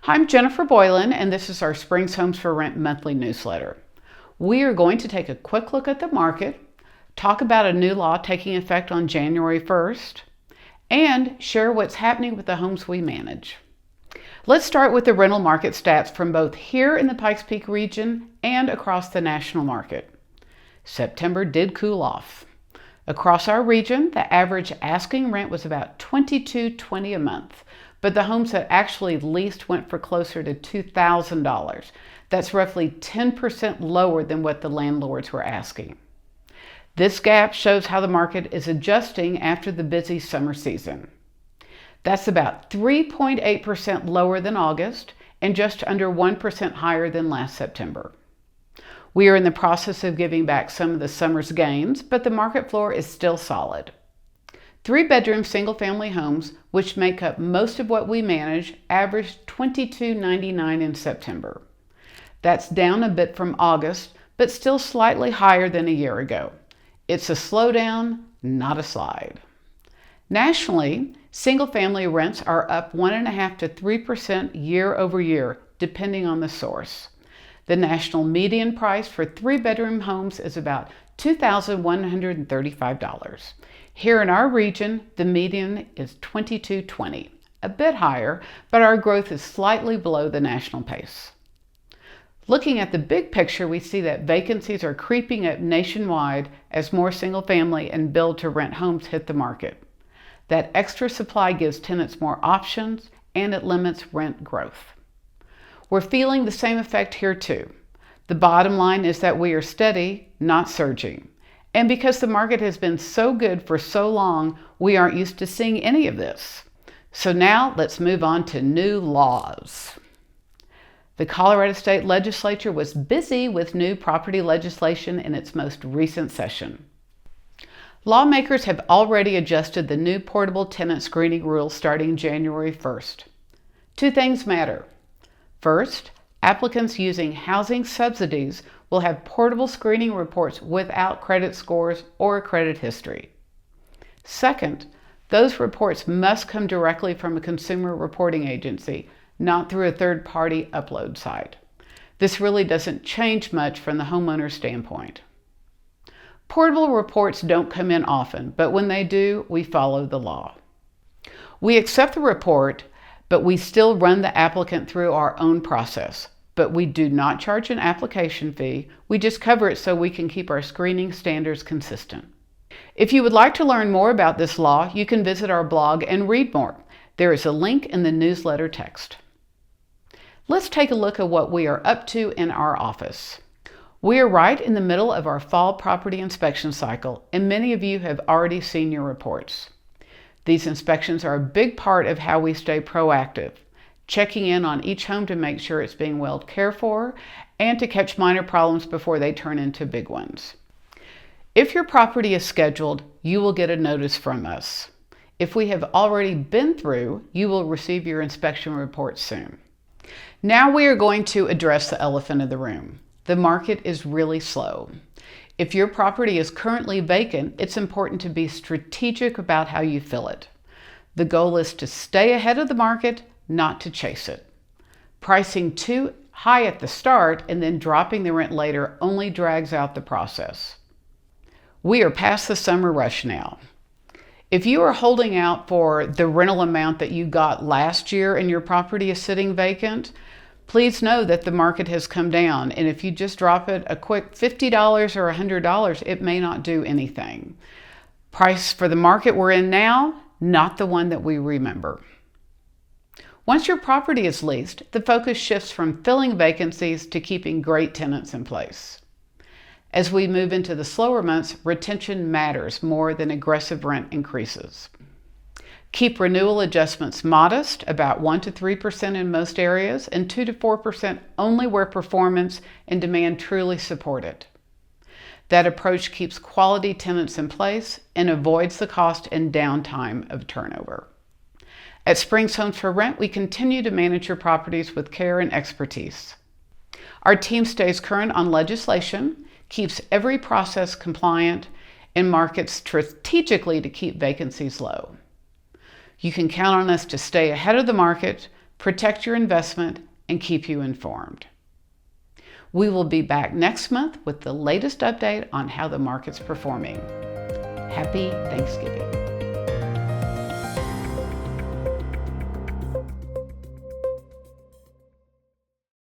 I'm Jennifer Boylan, and this is our Springs Homes for Rent monthly newsletter. We are going to take a quick look at the market, talk about a new law taking effect on January 1st, and share what's happening with the homes we manage. Let's start with the rental market stats from both here in the Pikes Peak region and across the national market. September did cool off. Across our region, the average asking rent was about $22.20 a month, but the homes that actually leased went for closer to $2,000. That's roughly 10% lower than what the landlords were asking. This gap shows how the market is adjusting after the busy summer season. That's about 3.8% lower than August and just under 1% higher than last September. We are in the process of giving back some of the summer's gains, but the market floor is still solid. 3-bedroom single-family homes, which make up most of what we manage, averaged $22.99 in September. That's down a bit from August, but still slightly higher than a year ago. It's a slowdown, not a slide. Nationally, single-family rents are up 1.5% to 3% year over year, depending on the source. The national median price for 3-bedroom homes is about $2,135. Here in our region, the median is $22.20, a bit higher, but our growth is slightly below the national pace. Looking at the big picture, we see that vacancies are creeping up nationwide as more single-family and build-to-rent homes hit the market. That extra supply gives tenants more options, and it limits rent growth. We're feeling the same effect here too. The bottom line is that we are steady, not surging. And because the market has been so good for so long, we aren't used to seeing any of this. So now let's move on to new laws. The Colorado State Legislature was busy with new property legislation in its most recent session. Lawmakers have already adjusted the new portable tenant screening rules starting January 1st. Two things matter. First, applicants using housing subsidies will have portable screening reports without credit scores or credit history. Second, those reports must come directly from a consumer reporting agency, not through a third-party upload site. This really doesn't change much from the homeowner's standpoint. Portable reports don't come in often, but when they do, we follow the law. We accept the report, but we still run the applicant through our own process. But we do not charge an application fee. We just cover it so we can keep our screening standards consistent. If you would like to learn more about this law, you can visit our blog and read more. There is a link in the newsletter text. Let's take a look at what we are up to in our office. We are right in the middle of our fall property inspection cycle, and many of you have already seen your reports. These inspections are a big part of how we stay proactive, checking in on each home to make sure it's being well cared for and to catch minor problems before they turn into big ones. If your property is scheduled, you will get a notice from us. If we have already been through, you will receive your inspection report soon. Now we are going to address the elephant in the room. The market is really slow. If your property is currently vacant, it's important to be strategic about how you fill it. The goal is to stay ahead of the market, not to chase it. Pricing too high at the start and then dropping the rent later only drags out the process. We are past the summer rush now. If you are holding out for the rental amount that you got last year and your property is sitting vacant, please know that the market has come down, and if you just drop it a quick $50 or $100, it may not do anything. Price for the market we're in now, not the one that we remember. Once your property is leased, the focus shifts from filling vacancies to keeping great tenants in place. As we move into the slower months, retention matters more than aggressive rent increases. Keep renewal adjustments modest, about 1% to 3% in most areas, and 2% to 4% only where performance and demand truly support it. That approach keeps quality tenants in place and avoids the cost and downtime of turnover. At Springs Homes for Rent, we continue to manage your properties with care and expertise. Our team stays current on legislation, keeps every process compliant, and markets strategically to keep vacancies low. You can count on us to stay ahead of the market, protect your investment, and keep you informed. We will be back next month with the latest update on how the market's performing. Happy Thanksgiving.